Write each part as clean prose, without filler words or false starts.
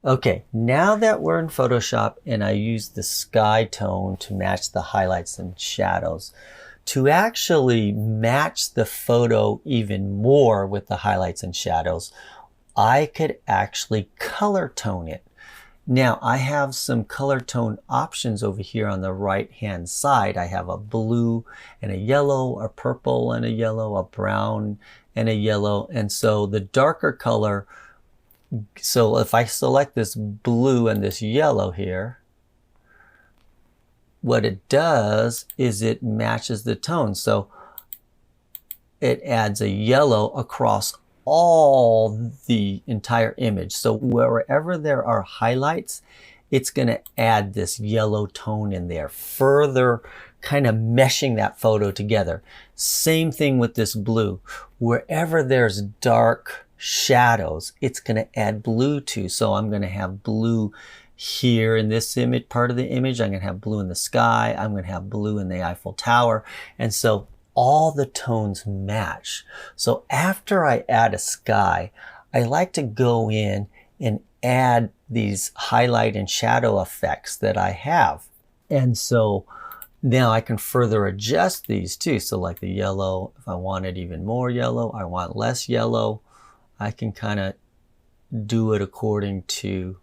Okay, now that we're in Photoshop and I use the sky tone to match the highlights and shadows, to actually match the photo even more with the highlights and shadows, I could actually color tone it. Now I have some color tone options over here on the right hand side. I have a blue and a yellow, a purple and a yellow, a brown and a yellow. And so the darker color, so if I select this blue and this yellow here, what it does is it matches the tone. So it adds a yellow across all the entire image. So wherever there are highlights, it's going to add this yellow tone in there, further kind of meshing that photo together. Same thing with this blue. Wherever there's dark shadows, it's going to add blue to. So I'm going to have blue here in this image, part of the image. I'm going to have blue in the sky. I'm going to have blue in the Eiffel Tower. And so all the tones match. So after I add a sky, I like to go in and add these highlight and shadow effects that I have. And so now I can further adjust these too. So like the yellow, if I wanted even more yellow, I want less yellow, I can kind of do it according to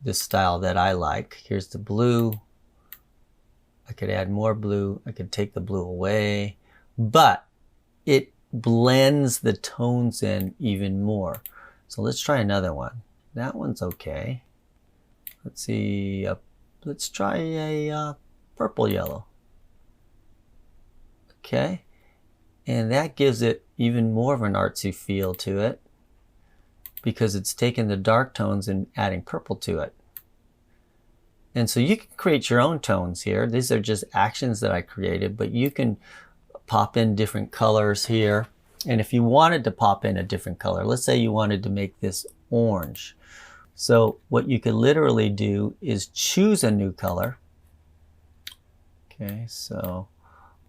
the style that I like. Here's the blue. I could add more blue. I could take the blue away, but it blends the tones in even more. So let's try another one. That one's okay. Let's see. Let's try a purple yellow. Okay. And that gives it even more of an artsy feel to it because it's taking the dark tones and adding purple to it. And so you can create your own tones here. These are just actions that I created, but you can pop in different colors here. And if you wanted to pop in a different color, let's say you wanted to make this orange. So what you could literally do is choose a new color. Okay, so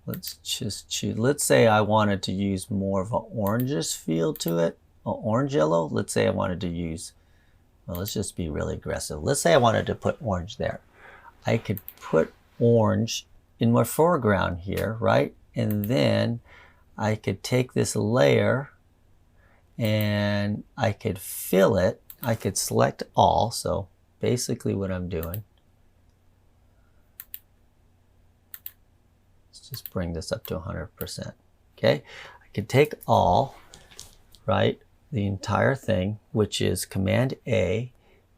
let's just choose. Let's say I wanted to use more of an orangish feel to it, an orange yellow. Let's say I wanted to use, well, let's just be really aggressive. Let's say I wanted to put orange there. I could put orange in my foreground here, right? And then I could take this layer and I could fill it. I could select all. So basically what I'm doing, let's just bring this up to 100%. Okay, I could take all, right? The entire thing, which is Command A,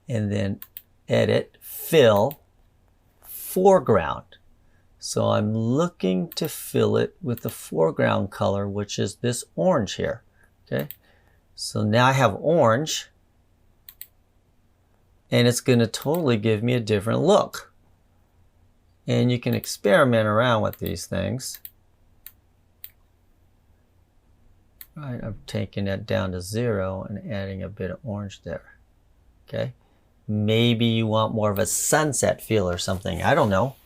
and then edit, fill, foreground. So I'm looking to fill it with the foreground color, which is this orange here. Okay, so now I have orange, and it's going to totally give me a different look. And you can experiment around with these things. Right, I'm taking that down to 0 and adding a bit of orange there. Okay, maybe you want more of a sunset feel or something. I don't know.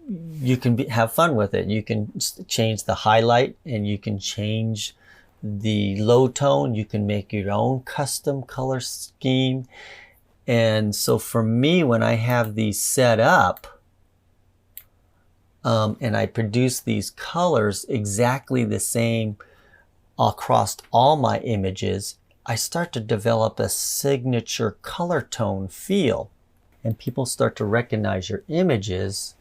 You can have fun with it. You can change the highlight and you can change the low tone. You can make your own custom color scheme. And so for me, when I have these set up, and I produce these colors exactly the same across all my images, I start to develop a signature color tone feel. And people start to recognize your images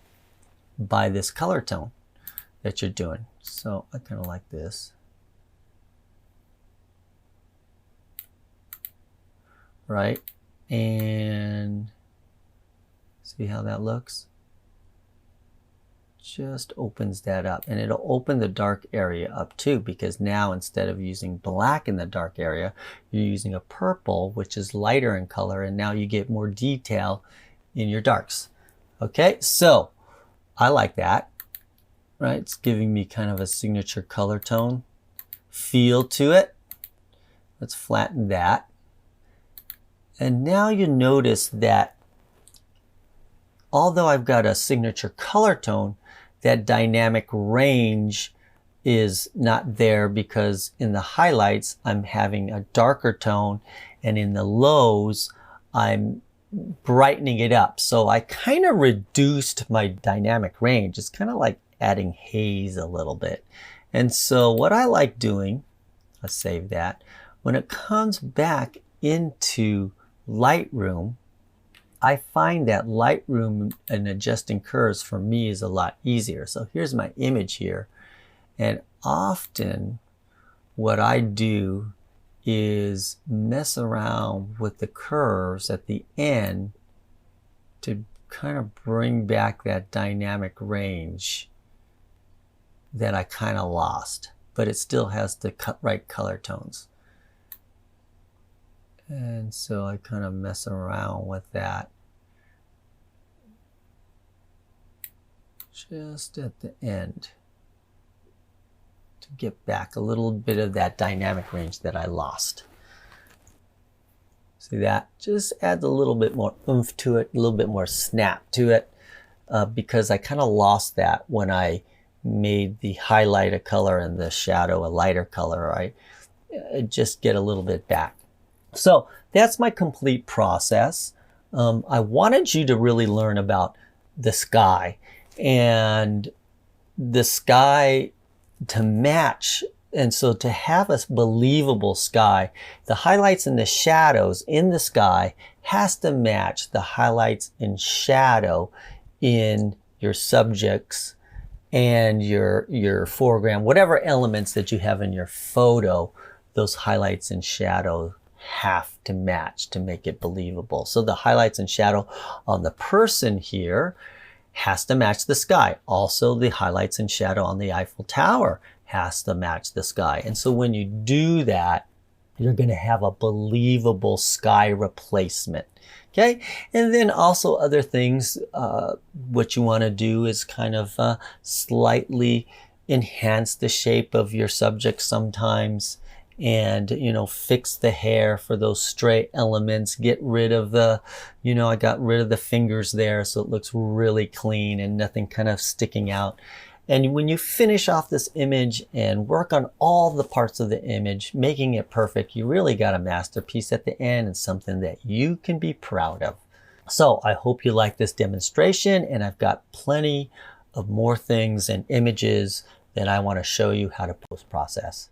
by this color tone that you're doing. So I kind of like this. Right? And see how that looks? Just opens that up, and it'll open the dark area up too, because now instead of using black in the dark area, you're using a purple, which is lighter in color, and now you get more detail in your darks. Okay, so I like that, right? It's giving me kind of a signature color tone feel to it. Let's flatten that. And now you notice that although I've got a signature color tone, that dynamic range is not there because in the highlights, I'm having a darker tone and in the lows, I'm brightening it up. So I kind of reduced my dynamic range. It's kind of like adding haze a little bit. And so what I like doing, let's save that, when it comes back into Lightroom, I find that Lightroom and adjusting curves for me is a lot easier. So here's my image here. And often what I do is mess around with the curves at the end to kind of bring back that dynamic range that I kind of lost, but it still has the right color tones. And so I kind of mess around with that just at the end to get back a little bit of that dynamic range that I lost. See that? Just adds a little bit more oomph to it, a little bit more snap to it, because I kind of lost that when I made the highlight a color and the shadow a lighter color, right? Just get a little bit back. So that's my complete process. I wanted you to really learn about the sky, and the sky to match. And so to have a believable sky, the highlights and the shadows in the sky has to match the highlights and shadow in your subjects and your foreground, whatever elements that you have in your photo, those highlights and shadow have to match to make it believable. So the highlights and shadow on the person here has to match the sky. Also, the highlights and shadow on the Eiffel Tower has to match the sky. And so when you do that, you're going to have a believable sky replacement. Okay, and then also other things, what you want to do is kind of slightly enhance the shape of your subject sometimes, and fix the hair for those stray elements, get rid of the, I got rid of the fingers there so it looks really clean and nothing kind of sticking out. And when you finish off this image and work on all the parts of the image, making it perfect, you really got a masterpiece at the end and something that you can be proud of. So I hope you like this demonstration, and I've got plenty of more things and images that I want to show you how to post-process.